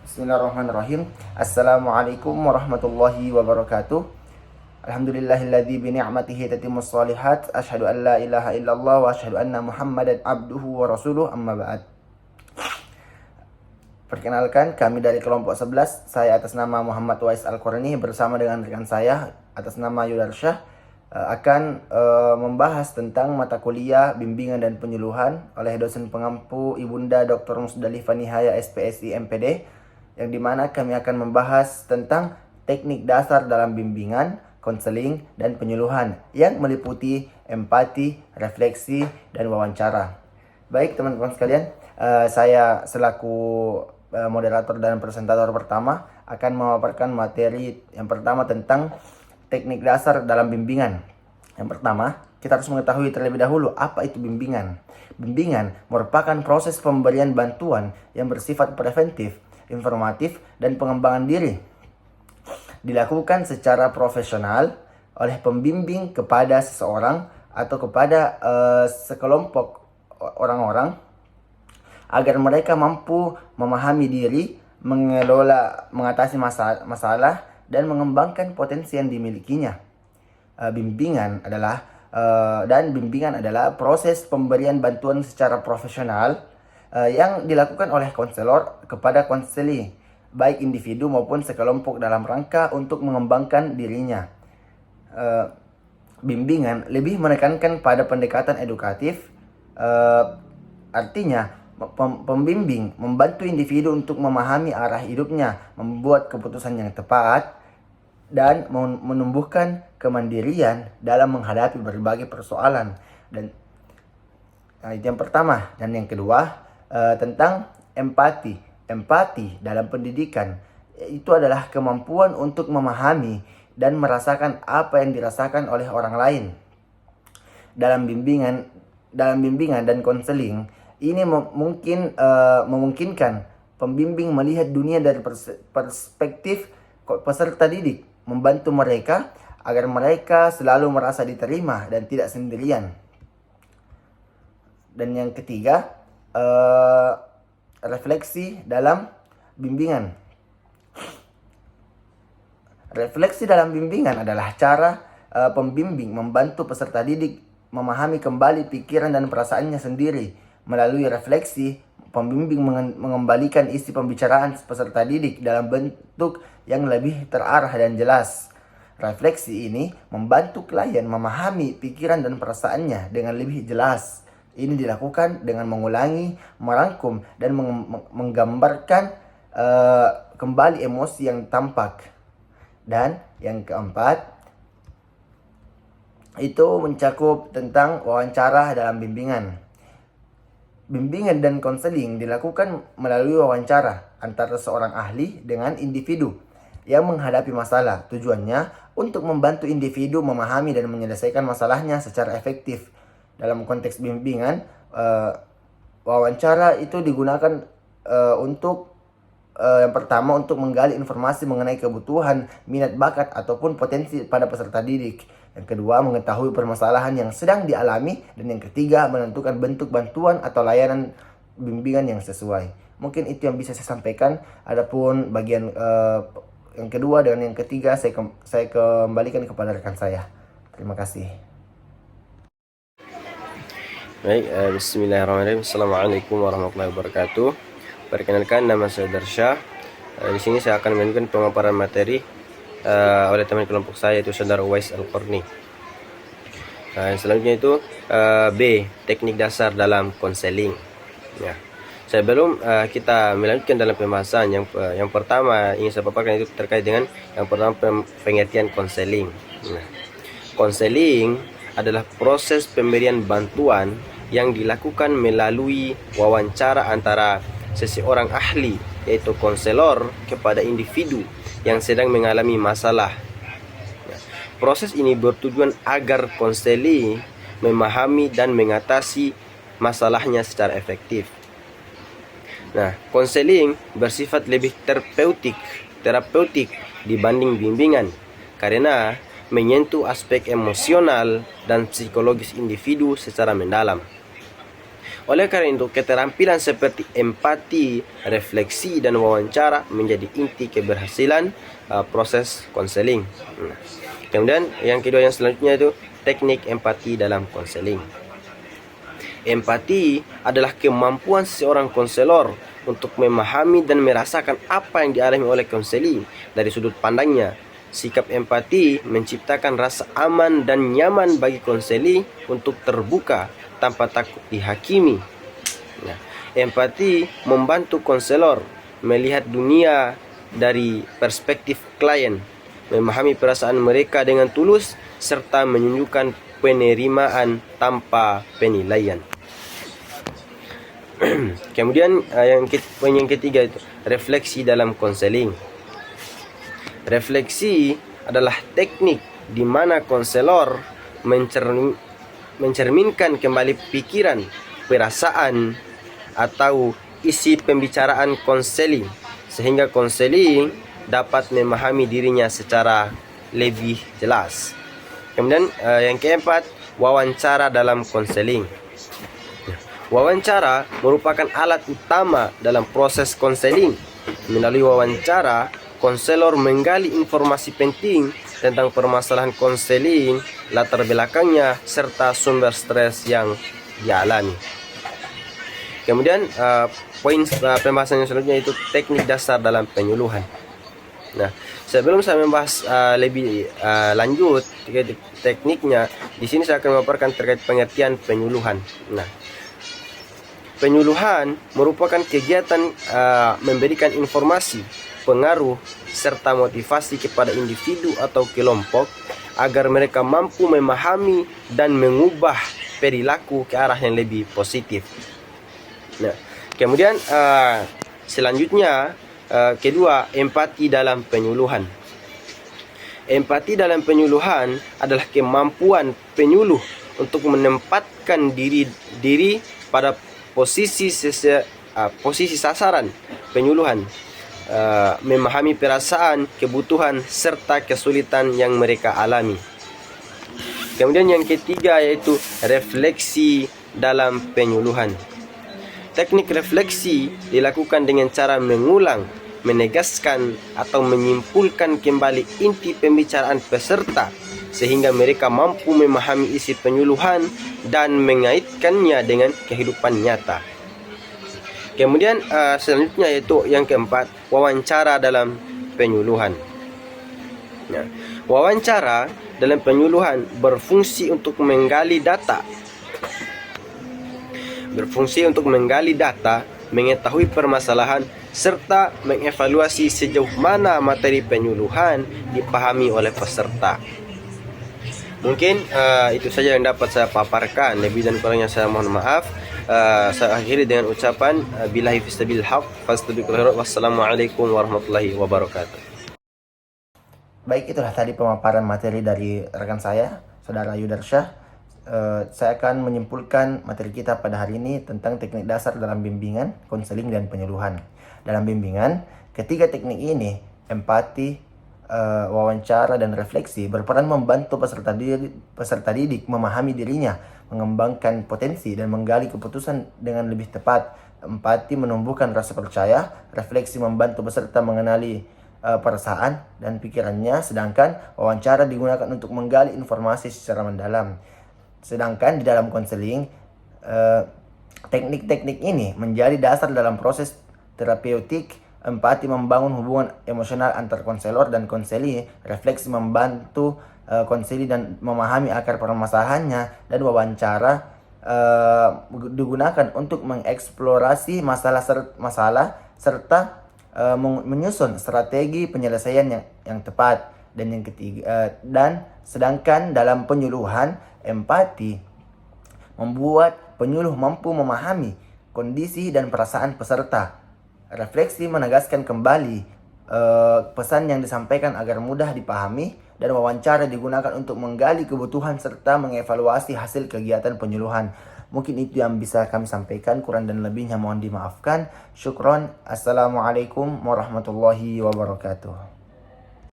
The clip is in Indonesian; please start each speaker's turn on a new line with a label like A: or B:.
A: Bismillahirrahmanirrahim. Assalamualaikum warahmatullahi wabarakatuh. Alhamdulillahilladzi bi ni'matihi tatimmus shalihat. Asyhadu an la ilaha illallah wa asyhadu anna Muhammadan abduhu wa rasuluh. Amma ba'd. Perkenalkan, kami dari kelompok 11. Saya atas nama Muhammad Wais Al-Qurani bersama dengan rekan saya atas nama Yudarsyah akan membahas tentang mata kuliah bimbingan dan penyuluhan oleh dosen pengampu Ibunda Dr. Musdalifah Nihaya SPSI MPD, yang dimana kami akan membahas tentang teknik dasar dalam bimbingan, konseling, dan penyuluhan yang meliputi empati, refleksi, dan wawancara. Baik teman-teman sekalian, saya selaku moderator dan presentator pertama akan memaparkan materi yang pertama tentang teknik dasar dalam bimbingan. Yang pertama, kita harus mengetahui terlebih dahulu apa itu bimbingan. Bimbingan merupakan proses pemberian bantuan yang bersifat preventif, informatif, dan pengembangan diri. Dilakukan secara profesional oleh pembimbing kepada seseorang atau kepada sekelompok orang-orang agar mereka mampu memahami diri, mengatasi masalah, dan mengembangkan potensi yang dimilikinya. Bimbingan adalah proses pemberian bantuan secara profesional yang dilakukan oleh konselor kepada konseli, baik individu maupun sekelompok dalam rangka untuk mengembangkan dirinya. Bimbingan lebih menekankan pada pendekatan edukatif, artinya pembimbing membantu individu untuk memahami arah hidupnya, membuat keputusan yang tepat, dan menumbuhkan kemandirian dalam menghadapi berbagai persoalan. Dan itu yang pertama. Dan yang kedua, tentang empati. Empati dalam pendidikan itu adalah kemampuan untuk memahami dan merasakan apa yang dirasakan oleh orang lain. Dalam bimbingan dan konseling, ini memungkinkan pembimbing melihat dunia dari perspektif peserta didik, membantu mereka agar mereka selalu merasa diterima dan tidak sendirian. Dan yang ketiga, refleksi dalam bimbingan. Refleksi dalam bimbingan adalah cara pembimbing membantu peserta didik memahami kembali pikiran dan perasaannya sendiri. Melalui refleksi, pembimbing mengembalikan isi pembicaraan peserta didik dalam bentuk yang lebih terarah dan jelas. Refleksi ini membantu klien memahami pikiran dan perasaannya dengan lebih jelas. Ini dilakukan dengan mengulangi, merangkum, dan menggambarkan kembali emosi yang tampak. Dan yang keempat, itu mencakup tentang wawancara dalam bimbingan. Bimbingan dan konseling dilakukan melalui wawancara antara seorang ahli dengan individu yang menghadapi masalah. Tujuannya untuk membantu individu memahami dan menyelesaikan masalahnya secara efektif. Dalam konteks bimbingan, wawancara itu digunakan untuk yang pertama untuk menggali informasi mengenai kebutuhan, minat bakat, ataupun potensi pada peserta didik. Yang kedua, mengetahui permasalahan yang sedang dialami. Dan yang ketiga, menentukan bentuk bantuan atau layanan bimbingan yang sesuai. Mungkin itu yang bisa saya sampaikan. Adapun bagian yang kedua dan yang ketiga saya kembalikan kepada rekan saya. Terima kasih.
B: Baik, bismillahirrahmanirrahim. Assalamualaikum warahmatullahi wabarakatuh. Perkenalkan, nama saya Yudarsyah. Di sini saya akan memberikan pemaparan materi oleh teman kelompok saya, yaitu Saudara Wais Al-Qurani. Selanjutnya itu B, teknik dasar dalam konseling. Ya. Sebelum kita melanjutkan dalam pembahasan yang pertama ingin saya paparkan itu terkait dengan yang pertama pengertian konseling. Konseling adalah proses pemberian bantuan yang dilakukan melalui wawancara antara seseorang ahli, yaitu konselor, kepada individu yang sedang mengalami masalah. Proses ini bertujuan agar konseli memahami dan mengatasi masalahnya secara efektif. Konseling bersifat lebih terapeutik dibanding bimbingan karena menyentuh aspek emosional dan psikologis individu secara mendalam. Oleh karena itu, keterampilan seperti empati, refleksi, dan wawancara menjadi inti keberhasilan proses konseling. Nah, kemudian yang kedua yang selanjutnya itu teknik empati dalam konseling. Empati adalah kemampuan seorang konselor untuk memahami dan merasakan apa yang dialami oleh konseli dari sudut pandangnya. Sikap empati menciptakan rasa aman dan nyaman bagi konseli untuk terbuka tanpa takut dihakimi. Nah, empati membantu konselor melihat dunia dari perspektif klien, memahami perasaan mereka dengan tulus, serta menunjukkan penerimaan tanpa penilaian. Kemudian poin yang ketiga itu refleksi dalam konseling. Refleksi adalah teknik di mana konselor mencerminkan kembali pikiran, perasaan, atau isi pembicaraan konseling sehingga konseling dapat memahami dirinya secara lebih jelas. Kemudian yang keempat, wawancara dalam konseling. Wawancara merupakan alat utama dalam proses konseling. Melalui wawancara, konselor menggali informasi penting tentang permasalahan konseling, latar belakangnya, serta sumber stres yang dialami. Kemudian poin pembahasan yang selanjutnya itu teknik dasar dalam penyuluhan. Nah, sebelum saya membahas lebih lanjut tekniknya, di sini saya akan memaparkan terkait pengertian penyuluhan. Nah, penyuluhan merupakan kegiatan memberikan informasi, pengaruh, serta motivasi kepada individu atau kelompok agar mereka mampu memahami dan mengubah perilaku ke arah yang lebih positif. Nah, kemudian selanjutnya kedua, empati dalam penyuluhan. Empati dalam penyuluhan adalah kemampuan penyuluh untuk menempatkan diri pada posisi sasaran penyuluhan, memahami perasaan, kebutuhan, serta kesulitan yang mereka alami. Kemudian yang ketiga yaitu refleksi dalam penyuluhan. Teknik refleksi dilakukan dengan cara mengulang, menegaskan, atau menyimpulkan kembali inti pembicaraan peserta sehingga mereka mampu memahami isi penyuluhan dan mengaitkannya dengan kehidupan nyata. Kemudian selanjutnya yaitu yang keempat, wawancara dalam penyuluhan. Nah, wawancara dalam penyuluhan berfungsi untuk menggali data, mengetahui permasalahan, serta mengevaluasi sejauh mana materi penyuluhan dipahami oleh peserta. Mungkin itu saja yang dapat saya paparkan. Lebih dan kurangnya saya mohon maaf. Saya akhiri dengan ucapan billahi fistabil haq fastabiqul khairat. Wassalamualaikum warahmatullahi wabarakatuh.
A: Baik, itulah tadi pemaparan materi dari rekan saya, Saudara Yudarsyah. Saya akan menyimpulkan materi kita pada hari ini tentang teknik dasar dalam bimbingan, konseling, dan penyuluhan. Dalam bimbingan, ketiga teknik ini, empati, wawancara, dan refleksi, berperan membantu peserta didik memahami dirinya, mengembangkan potensi, dan menggali keputusan dengan lebih tepat. Empati menumbuhkan rasa percaya, refleksi membantu peserta mengenali perasaan dan pikirannya, sedangkan wawancara digunakan untuk menggali informasi secara mendalam. Sedangkan di dalam konseling, teknik-teknik ini menjadi dasar dalam proses terapeutik. Empati membangun hubungan emosional antar konselor dan konseli, refleksi membantu konseli dan memahami akar permasalahannya, dan wawancara digunakan untuk mengeksplorasi masalah serta menyusun strategi penyelesaian yang tepat. Dan yang ketiga, sedangkan dalam penyuluhan, empati membuat penyuluh mampu memahami kondisi dan perasaan peserta. Refleksi menegaskan kembali pesan yang disampaikan agar mudah dipahami, dan wawancara digunakan untuk menggali kebutuhan serta mengevaluasi hasil kegiatan penyuluhan. Mungkin itu yang bisa kami sampaikan, kurang dan lebihnya mohon dimaafkan. Syukron. Assalamualaikum warahmatullahi wabarakatuh.